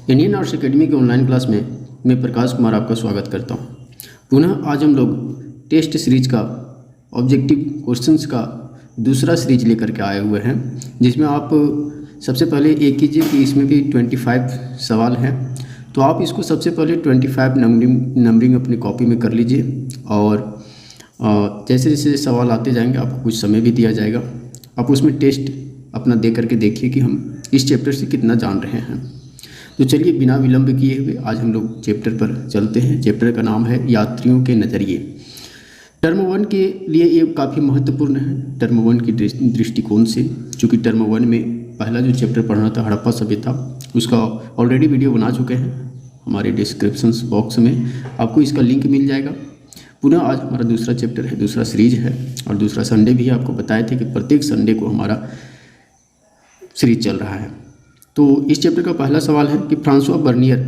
Indian arts academy के online class में मैं प्रकाश कुमार आपका स्वागत करता हूं। पुनः आज हम लोग टेस्ट सीरीज का ऑब्जेक्टिव क्वेश्चंस का दूसरा सीरीज लेकर के आए हुए हैं, जिसमें आप सबसे पहले एक कीजिए कि इसमें भी 25 सवाल हैं। तो आप इसको सबसे पहले 25 नंबरिंग अपनी कॉपी में कर लीजिए और जैसे जैसे सवाल आते जाएंगे आपको कुछ समय भी दिया जाएगा। आप उसमें टेस्ट अपना दे करके देखिए कि हम इस चैप्टर से कितना जान रहे हैं। तो चलिए बिना विलंब किए हुए आज हम लोग चैप्टर पर चलते हैं। चैप्टर का नाम है यात्रियों के नज़रिए। टर्म 1 के लिए ये काफ़ी महत्वपूर्ण है, टर्म 1 की दृष्टिकोण से, चूँकि टर्म 1 में पहला जो चैप्टर पढ़ना था हड़प्पा सभ्यता, उसका ऑलरेडी वीडियो बना चुके हैं। हमारे डिस्क्रिप्शन बॉक्स में आपको इसका लिंक मिल जाएगा। पुनः आज हमारा दूसरा चैप्टर है, दूसरा सीरीज है और दूसरा संडे भी आपको बताए थे कि प्रत्येक संडे को हमारा सीरीज चल रहा है। तो इस चैप्टर का पहला सवाल है कि फ्रांसवा बर्नियर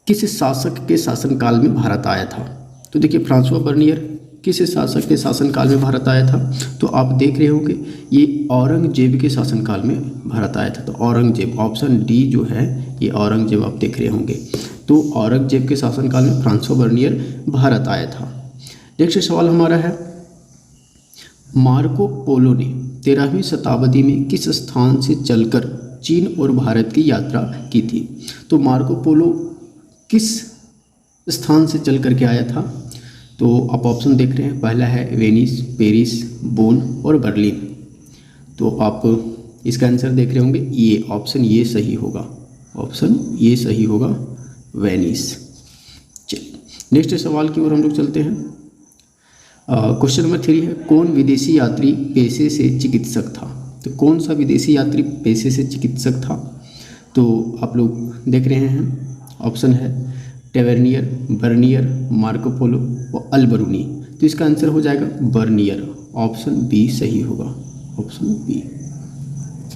किस शासक के शासनकाल में भारत आया था। तो देखिए, फ्रांसवा बर्नियर किस शासक के शासनकाल में भारत आया था। तो आप देख रहे होंगे ये औरंगजेब के शासनकाल में भारत आया था। तो औरंगजेब, ऑप्शन डी जो है ये औरंगजेब आप देख रहे होंगे। तो औरंगजेब के शासनकाल में फ्रांसवा बर्नियर भारत आया था। नेक्स्ट सवाल हमारा है, मार्को पोलो ने 13वीं शताब्दी में किस स्थान से चलकर चीन और भारत की यात्रा की थी। तो मार्को पोलो किस स्थान से चल करके आया था। तो आप ऑप्शन देख रहे हैं, पहला है वेनिस, पेरिस, बोन और बर्लिन। तो आप इसका आंसर देख रहे होंगे, ये ऑप्शन ये सही होगा, ऑप्शन ये सही होगा, वेनिस। चलिए नेक्स्ट सवाल की ओर हम लोग चलते हैं। क्वेश्चन नंबर 3 है, कौन विदेशी यात्री पेशे से चिकित्सक था। तो कौन सा विदेशी यात्री पेशे से चिकित्सक था। तो आप लोग देख रहे हैं, ऑप्शन है टेवेर्नियर, बर्नियर, मार्को पोलो और अल्बरूनी। तो इसका आंसर हो जाएगा बर्नियर, ऑप्शन बी सही होगा, ऑप्शन बी।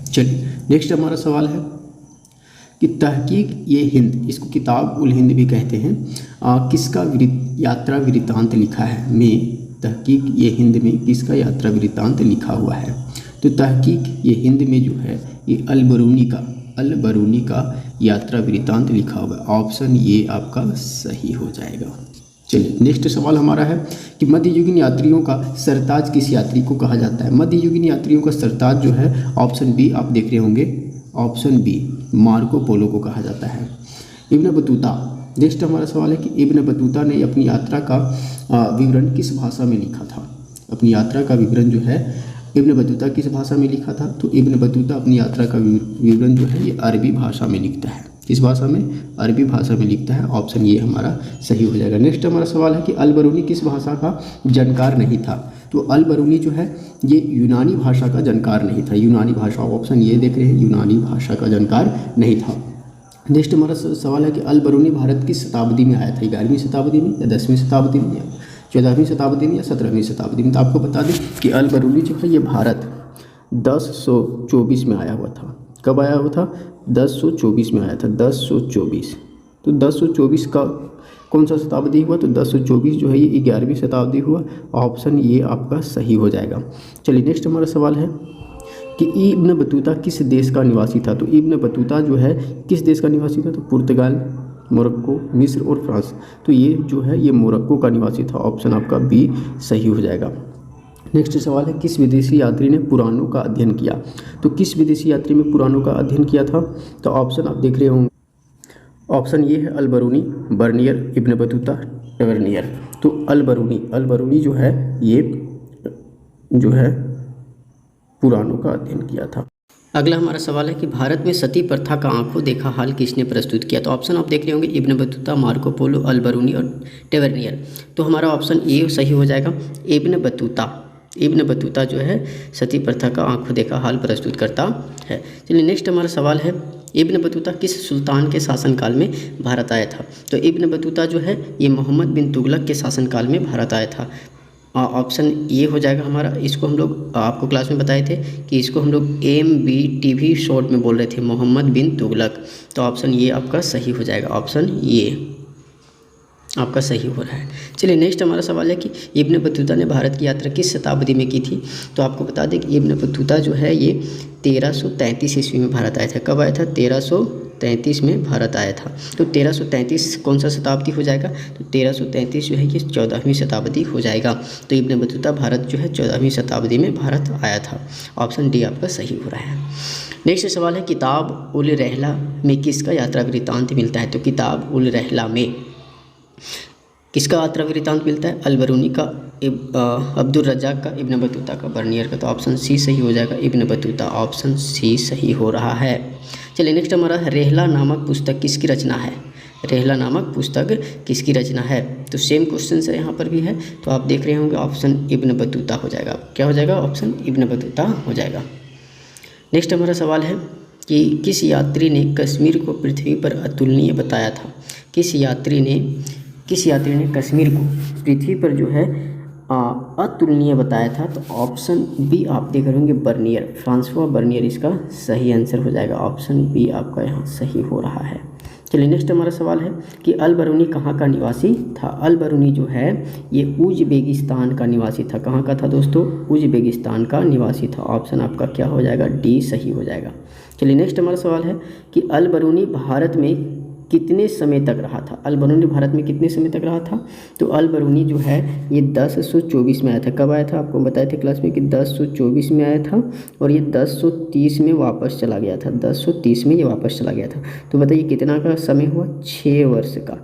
चलिए नेक्स्ट हमारा सवाल है कि तहकीक ये हिंद, इसको किताब उल हिंद भी कहते हैं, किसका यात्रा वृत्तांत लिखा है। में तहकीक ये हिंद में किसका यात्रा वृत्तांत लिखा हुआ है। तो तहकीक ये हिंद में जो है ये अल-बरूनी का यात्रा वृत्तांत लिखा हुआ है, ऑप्शन ये आपका सही हो जाएगा। चलिए नेक्स्ट सवाल हमारा है कि मध्ययुगीन यात्रियों का सरताज किस यात्री को कहा जाता है। मध्ययुगीन यात्रियों का सरताज जो है ऑप्शन बी आप देख रहे होंगे, ऑप्शन बी मार्को पोलो को कहा जाता है। इब्न बतूता, नेक्स्ट हमारा सवाल है कि इब्न बतूता ने अपनी यात्रा का विवरण किस भाषा में लिखा था। अपनी यात्रा का विवरण जो है इब्न बतूता किस भाषा में लिखा था। तो इब्न बतूता अपनी यात्रा का विवरण जो है ये अरबी भाषा में लिखता है। किस भाषा में, अरबी भाषा में लिखता है, ऑप्शन ये हमारा सही हो जाएगा। नेक्स्ट हमारा सवाल है कि अल-बरूनी किस भाषा का जानकार नहीं था। तो अल-बरूनी जो है ये यूनानी भाषा का जानकार नहीं था, यूनानी भाषा, ऑप्शन ये देख रहे हैं, यूनानी भाषा का जानकार नहीं था। नेक्स्ट हमारा सवाल है कि अल-बरूनी भारत किस शताब्दी में आया था। 11वीं शताब्दी में या 10वीं शताब्दी में या 14वीं शताब्दी में या 17वीं शताब्दी में। तो आपको बता दें कि अल-बरूनी जो है ये भारत 1024 में आया हुआ था। कब आया हुआ था, 1024 में आया था, 1024। तो 1024 का कौन सा शताब्दी हुआ। तो 1024 जो है ये 11वीं शताब्दी हुआ, ऑप्शन ये आपका सही हो जाएगा। चलिए नेक्स्ट हमारा सवाल है कि इब्न बतूता किस देश का निवासी था। तो इब्न बतूता जो है किस देश का निवासी था। तो पुर्तगाल, मोरक्को, मिस्र और फ्रांस। तो ये जो है ये मोरक्को का निवासी था, ऑप्शन आपका बी सही हो जाएगा। नेक्स्ट सवाल है, किस विदेशी यात्री ने पुराणों का अध्ययन किया। तो किस विदेशी यात्री में पुराणों का अध्ययन किया था। तो ऑप्शन आप देख रहे होंगे, ऑप्शन ये है अल-बरूनी, बर्नियर, इब्न बतूता, टेवेर्नियर। तो अल-बरूनी जो है ये जो है पुराणों का अध्ययन किया था। अगला हमारा सवाल है कि भारत में सती प्रथा का आंखों देखा हाल किसने प्रस्तुत किया। तो ऑप्शन आप देख रहे होंगे, Ibn Battuta, Marco Polo, Al-Biruni और टेवेर्नियर। तो हमारा ऑप्शन ए सही हो जाएगा, इब्न बतूता जो है सती प्रथा का आंखों देखा हाल प्रस्तुत करता है। चलिए नेक्स्ट हमारा सवाल है, इब्न बतूता किस सुल्तान के शासनकाल में भारत आया था। तो इब्न बतूता जो है ये मोहम्मद बिन तुगलक के शासनकाल में भारत आया था, ऑप्शन ये हो जाएगा हमारा। इसको हम लोग आपको क्लास में बताए थे कि इसको हम लोग MBTV शॉर्ट में बोल रहे थे, मोहम्मद बिन तुगलक। तो ऑप्शन ये आपका सही हो जाएगा, ऑप्शन ये। आपका सही हो रहा है। चलिए नेक्स्ट हमारा सवाल है कि इब्न बतूता ने भारत की यात्रा किस शताब्दी में की थी। तो आपको बता दें कि इब्न बतूता जो है ये 1333 ईस्वी में भारत आया था। कब आया था? 1333 में भारत आया था। तो 1333 कौन सा शताब्दी हो जाएगा? तो 1333 जो है ये 14वीं शताब्दी हो जाएगा। तो इब्न बतूता भारत जो है 14वीं शताब्दी में भारत आया था। ऑप्शन डी आपका सही हो रहा है। नेक्स्ट सवाल है किताब उल रहला में किसका यात्रा वृत्तांत मिलता है। तो किताब उल रहला में किसका यात्रा वृत्तांत मिलता है? अल-बरूनी का, अब्दुल रज़्ज़ाक़ का, इब्न बतूता का, बर्नियर का। तो ऑप्शन सी सही हो जाएगा, इब्न बतूता। ऑप्शन सी सही हो रहा है। चलिए नेक्स्ट हमारा रहला नामक पुस्तक किसकी रचना है। रहला नामक पुस्तक किसकी रचना है। तो सेम क्वेश्चन से यहाँ पर भी है, तो आप देख रहे होंगे ऑप्शन इब्न बतूता हो जाएगा। क्या हो जाएगा? ऑप्शन इब्न बतूता हो जाएगा। नेक्स्ट हमारा सवाल है कि किस यात्री ने कश्मीर को पृथ्वी पर अतुलनीय बताया था। किस यात्री ने कश्मीर को पृथ्वी पर जो है अतुलनीय बताया था। तो ऑप्शन बी आप देख रहे होंगे, बर्नियर, फ्रांसवा बर्नियर इसका सही आंसर हो जाएगा। ऑप्शन बी आपका यहाँ सही हो रहा है। चलिए नेक्स्ट हमारा सवाल है कि अल-बरूनी कहाँ का निवासी था। अल-बरूनी जो है ये उज़्बेकिस्तान का निवासी था। कहाँ का था दोस्तों? उज़्बेकिस्तान का निवासी था। ऑप्शन आपका क्या हो जाएगा? डी सही हो जाएगा। चलिए नेक्स्ट हमारा सवाल है कि अल-बरूनी भारत में कितने समय तक रहा था। अल-बरूनी भारत में कितने समय तक रहा था। तो अल-बरूनी जो है ये 1024 में आया था। कब आया था? आपको बताए थे क्लास में कि 1024 में आया था और ये 1030 में वापस चला गया था। 1030 में ये वापस चला गया था। तो बताइए कितना का समय हुआ? 6 वर्ष का।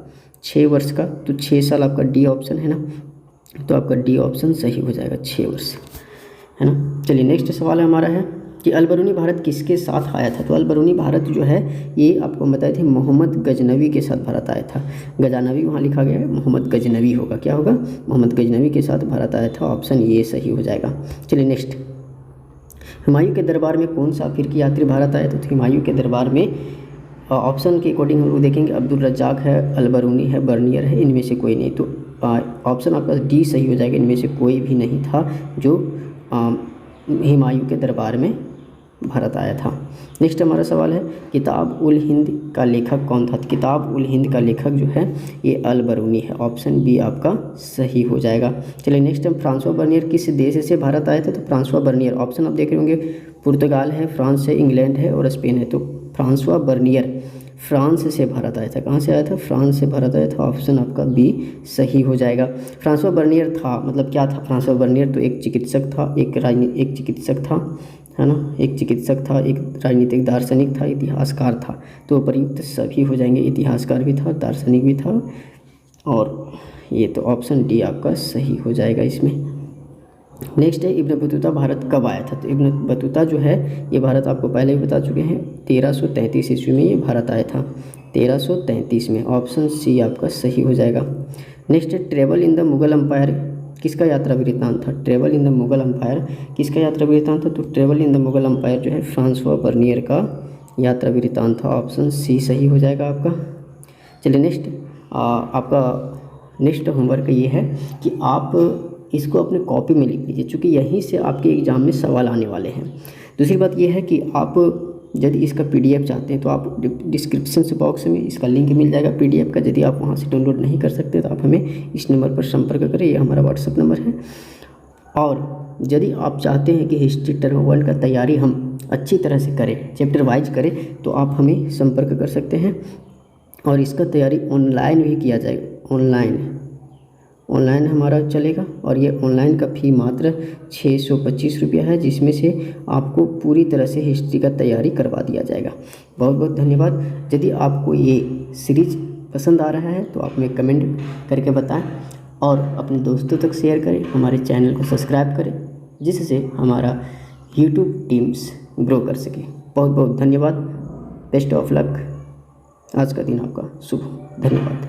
6 वर्ष का, तो 6 साल आपका डी ऑप्शन है ना। तो आपका डी ऑप्शन सही हो जाएगा, 6 वर्ष, है ना। चलिए नेक्स्ट सवाल हमारा है कि अल-बरूनी भारत किसके साथ आया था। तो अल-बरूनी भारत जो है ये आपको बताए थे मोहम्मद गजनवी के साथ भारत आया था। गजनवी वहाँ लिखा गया है, मोहम्मद गजनवी होगा। क्या होगा? मोहम्मद गजनवी के साथ भारत आया था। ऑप्शन ये सही हो जाएगा। चलिए नेक्स्ट, हुमायूं के दरबार में कौन सा अफ्रीकी यात्री भारत आया था। तो हुमायूं के दरबार में ऑप्शन के अकॉर्डिंग हम लोग देखेंगे अब्दुल रज़्ज़ाक़ है, अल-बरूनी है, बर्नियर है, इनमें से कोई नहीं। तो ऑप्शन आपका डी सही हो जाएगा, इनमें से कोई भी नहीं था जो हुमायूं के दरबार में भारत आया था। नेक्स्ट हमारा सवाल है किताब उल हिंद का लेखक कौन था। किताब उल हिंद का लेखक जो है ये अल-बरूनी है। ऑप्शन बी आपका सही हो जाएगा। चलिए नेक्स्ट हम फ्रांसवा बर्नियर किस देश से भारत आया था। तो फ्रांसवा बर्नियर ऑप्शन आप देख रहे होंगे, पुर्तगाल है, फ्रांस है, इंग्लैंड है और स्पेन है। तो फ्रांसवा बर्नियर फ्रांस से भारत आया था। कहाँ से आया था? फ्रांस से भारत आया था। ऑप्शन आपका बी सही हो जाएगा। फ्रांसवा बर्नियर था, मतलब क्या था फ्रांसवा बर्नियर? तो एक चिकित्सक था, एक चिकित्सक था, है ना, एक चिकित्सक था, एक राजनीतिक दार्शनिक था, इतिहासकार था। तो प्रयुक्त सभी हो जाएंगे, इतिहासकार भी था, दार्शनिक भी था, और ये तो ऑप्शन डी आपका सही हो जाएगा इसमें। नेक्स्ट है इब्न बतूता भारत कब आया था। तो इब्न बतूता जो है ये भारत आपको पहले ही बता चुके हैं, 1333 ईस्वी में ये भारत आया था। 1333 में। ऑप्शन सी आपका सही हो जाएगा। नेक्स्ट है travel in the Mughal empire किसका यात्रा वृत्तांत था। Travel in the Mughal empire किसका यात्रा वृत्तांत था। तो travel in the Mughal empire जो है फ्रांसवा बर्नियर का यात्रा वृत्तांत था। ऑप्शन सी सही हो जाएगा आपका। चलिए नेक्स्ट आपका नेक्स्ट होमवर्क ये है कि आप इसको अपने कॉपी में लिख लीजिए, चूँकि यहीं से आपके एग्ज़ाम में सवाल आने वाले हैं। दूसरी बात ये है कि आप यदि इसका PDF चाहते हैं तो आप डिस्क्रिप्शन से बॉक्स में इसका लिंक मिल जाएगा PDF का। यदि आप वहाँ से डाउनलोड नहीं कर सकते तो आप हमें इस नंबर पर संपर्क करें, ये हमारा WhatsApp नंबर है। और यदि आप चाहते हैं कि हिस्ट्री टर्म 1 का तैयारी हम अच्छी तरह से करें, चैप्टर वाइज करें, तो आप हमें संपर्क कर सकते हैं। और इसका तैयारी ऑनलाइन भी किया जाएगा, ऑनलाइन हमारा चलेगा। और ये ऑनलाइन का फ़ी मात्र 625 रुपया है, जिसमें से आपको पूरी तरह से हिस्ट्री का तैयारी करवा दिया जाएगा। बहुत बहुत धन्यवाद। यदि आपको ये सीरीज पसंद आ रहा है तो आप हमें कमेंट करके बताएं और अपने दोस्तों तक शेयर करें, हमारे चैनल को सब्सक्राइब करें, जिससे हमारा यूट्यूब टीम्स ग्रो कर सके। बहुत बहुत धन्यवाद। Best of luck. आज का दिन आपका शुभ हो। धन्यवाद।